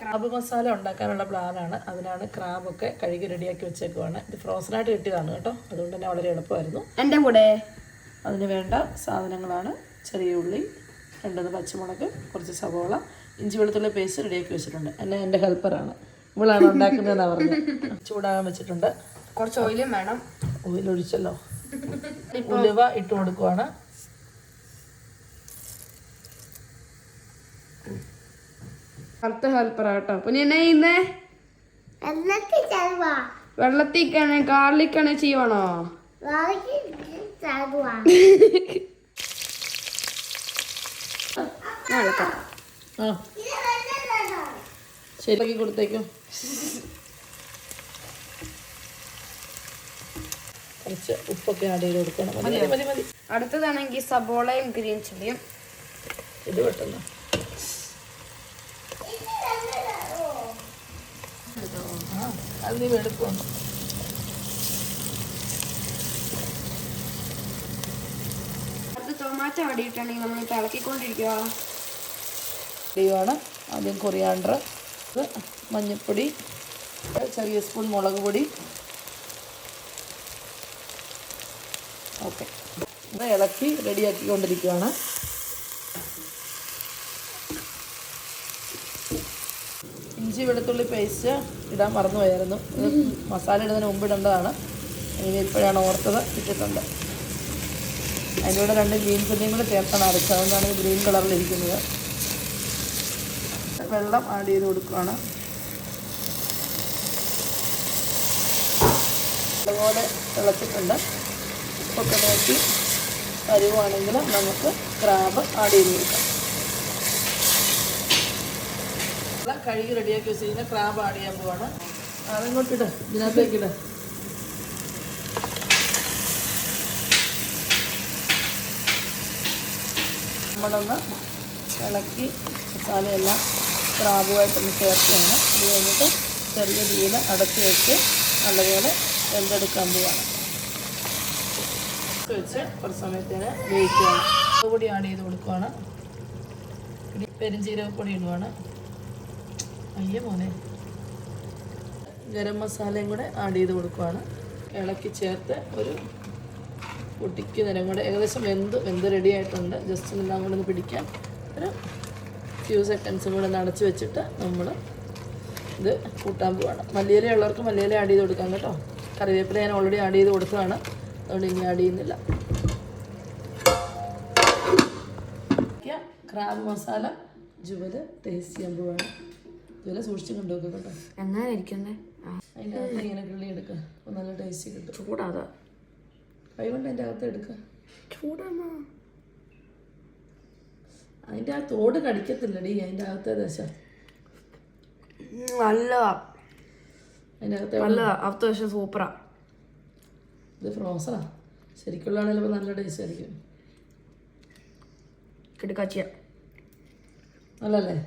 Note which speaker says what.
Speaker 1: Crab masala ഉണ്ടാക്കാനുള്ള പ്ലാനാണ്. അതിനാണ് ക്രാബൊക്കെ കഴുകി റെഡിയാക്കി വെച്ചേക്കുവാണ്. ഇത് ഫ്രോസണായിട്ട് കിട്ടിയതാണ് കേട്ടോ, അതുകൊണ്ട് തന്നെ വളരെ എളുപ്പമായിരുന്നു.
Speaker 2: എൻ്റെ കൂടെ
Speaker 1: അതിന് വേണ്ട സാധനങ്ങളാണ് ചെറിയ ഉള്ളി, 2 പച്ചമുളക്, കുറച്ച് സവോള, ഇഞ്ചി വെളുത്തുള്ളി പേസ്റ്റ് റെഡിയാക്കി വെച്ചിട്ടുണ്ട്. എൻ്റെ ഹെൽപ്പറാണ്, ഇവളാണ് ഉണ്ടാക്കുന്നതെന്നാണ് പറഞ്ഞത്. ചൂടാകാൻ വെച്ചിട്ടുണ്ട്.
Speaker 2: കുറച്ച് ഓയിലും വേണം.
Speaker 1: ഓയിൽ ഒഴിച്ചല്ലോ. ഉലുവ ഇട്ട് കൊടുക്കുവാണ്.
Speaker 2: അടുത്ത ഹെൽപ്പറാട്ടോ. പിന്നെ എന്നാ ചെയ്യുന്നേ? വെള്ളത്തിക്കാണ് ഗാർലിക്കാണ് ചെയ്യണോ?
Speaker 1: ശരിയാക്കി കൊടുത്തേക്കും. കുറച്ച് ഉപ്പൊക്കെ ആഡ് ചെയ്ത് കൊടുക്കണം. മതി മതി.
Speaker 2: അടുത്തതാണെങ്കിൽ സബോളയും ഗ്രീൻ ചില്ലിയും
Speaker 1: ഇത് പെട്ടെന്ന് അത് നീ വെളുപ്പുണ്ട്.
Speaker 2: അടുത്ത ടൊമാറ്റോ അടിയിട്ടാണെങ്കിൽ നമ്മൾ ഇളക്കിക്കൊണ്ടിരിക്കുക.
Speaker 1: ആണ് ആദ്യം കൊറിയാണ്ടർ, മഞ്ഞൾപ്പൊടി, ചെറിയ സ്പൂൺ മുളക് പൊടി. ഓക്കെ, ഇളക്കി റെഡിയാക്കിക്കൊണ്ടിരിക്കുകയാണ്. ഇഞ്ചി വെളുത്തുള്ളി പേസ്റ്റ് ഇടാൻ മറന്നുപോയായിരുന്നു. ഇത് മസാല ഇടുന്നതിന് മുമ്പ് ഇടേണ്ടതാണ്. ഇനി ഇപ്പോഴാണ് ഓർത്തത്, ഇട്ടിട്ടുണ്ട്. അതിൻ്റെ കൂടെ 2 ഗ്രീൻ ചില്ലിയും കൂടെ ചേർത്താണ് അരച്ചത്, അതുകൊണ്ടാണ് ഗ്രീൻ കളറിലിരിക്കുന്നത്. വെള്ളം ആഡ് ചെയ്ത് കൊടുക്കുകയാണ്. അതുപോലെ തിളച്ചിട്ടുണ്ട്. ഉപ്പൊക്കെ നോക്കി വരുവാണെങ്കിൽ നമുക്ക് ക്രാബ് ആഡ് ചെയ്ത് കൊടുക്കാം. കഴുകി റെഡിയാക്കി വെച്ചിരിക്കുന്ന ക്രാബ് ആഡ് ചെയ്യാൻ പോവാണ്. അതങ്ങോട്ടിട്, ഇതിനകത്തേക്കിട്. നമ്മളൊന്ന് ഇളക്കി മസാലയെല്ലാം ക്രാബുമായിട്ടൊന്ന് ചേർക്കുകയാണ്. അത് കഴിഞ്ഞിട്ട് ചെറിയ തീയിൽ അടച്ച് വെച്ച് നല്ലപോലെ വെന്തെടുക്കാൻ പോവാണ്. വെച്ച് കുറച്ച് സമയത്തിന് വേവിക്കുകയാണ്. പൊടി ആഡ് ചെയ്ത് കൊടുക്കുകയാണ്. പെരുംജീരകപ്പൊടി ഇടുവാണ്. അയ്യ മോനെ. ഗരം മസാലയും കൂടെ ആഡ് ചെയ്ത് കൊടുക്കുകയാണ്. ഇളക്കി ചേർത്ത് ഒരു പൊട്ടിക്ക് നേരം കൂടെ ഏകദേശം വെന്ത് റെഡി ആയിട്ടുണ്ട്. ജസ്റ്റ് എല്ലാം കൂടെ ഒന്ന് പിടിക്കാൻ ഒരു ഫ്യൂ സെക്കൻഡ്സും കൂടെ അടച്ച് വെച്ചിട്ട് നമ്മൾ ഇത് കൂട്ടാൻ പോവാണ്. മല്ലിയില ഉള്ളവർക്ക് മല്ലിയില ആഡ് ചെയ്ത് കൊടുക്കാം കേട്ടോ. കറിവേപ്പില ഞാൻ ഓൾറെഡി ആഡ് ചെയ്ത് കൊടുത്തതാണ്, അതുകൊണ്ട് ഇനി ആഡ് ചെയ്യുന്നില്ല. ക്രാബ് മസാല ജുവല് ടേസ്റ്റ് ചെയ്യാൻ പോവാണ്. ജുവല സൂക്ഷിച്ച് കൊണ്ടുവെക്കുക കേട്ടോ.
Speaker 2: എന്നായിരിക്കണ്ടേ?
Speaker 1: അതിൻ്റെ അകത്ത് ഇങ്ങനെ കിള്ളി എടുക്കുക, അപ്പോൾ നല്ല ടേസ്റ്റ് കിട്ടും.
Speaker 2: ചൂടാതാ
Speaker 1: കൈകൊണ്ട് അതിൻ്റെ അകത്ത് എടുക്കുക.
Speaker 2: ചൂടാണോ?
Speaker 1: അതിൻ്റെ ആ തോട് കടിക്കത്തില്ലടി, അതിൻ്റെ അകത്തെ ദശ
Speaker 2: നല്ലതാ.
Speaker 1: അതിൻ്റെ അകത്തെ
Speaker 2: നല്ലതാ, അകത്തെ ദശ സൂപ്പറാ.
Speaker 1: ഇത് ഫ്രോസണാ, ശരിക്കുള്ളതാണെങ്കിൽ ഇപ്പോൾ നല്ല ടേസ്റ്റ് ആയിരിക്കും.
Speaker 2: കിടക്കാച്ചിയ
Speaker 1: നല്ലല്ലേ?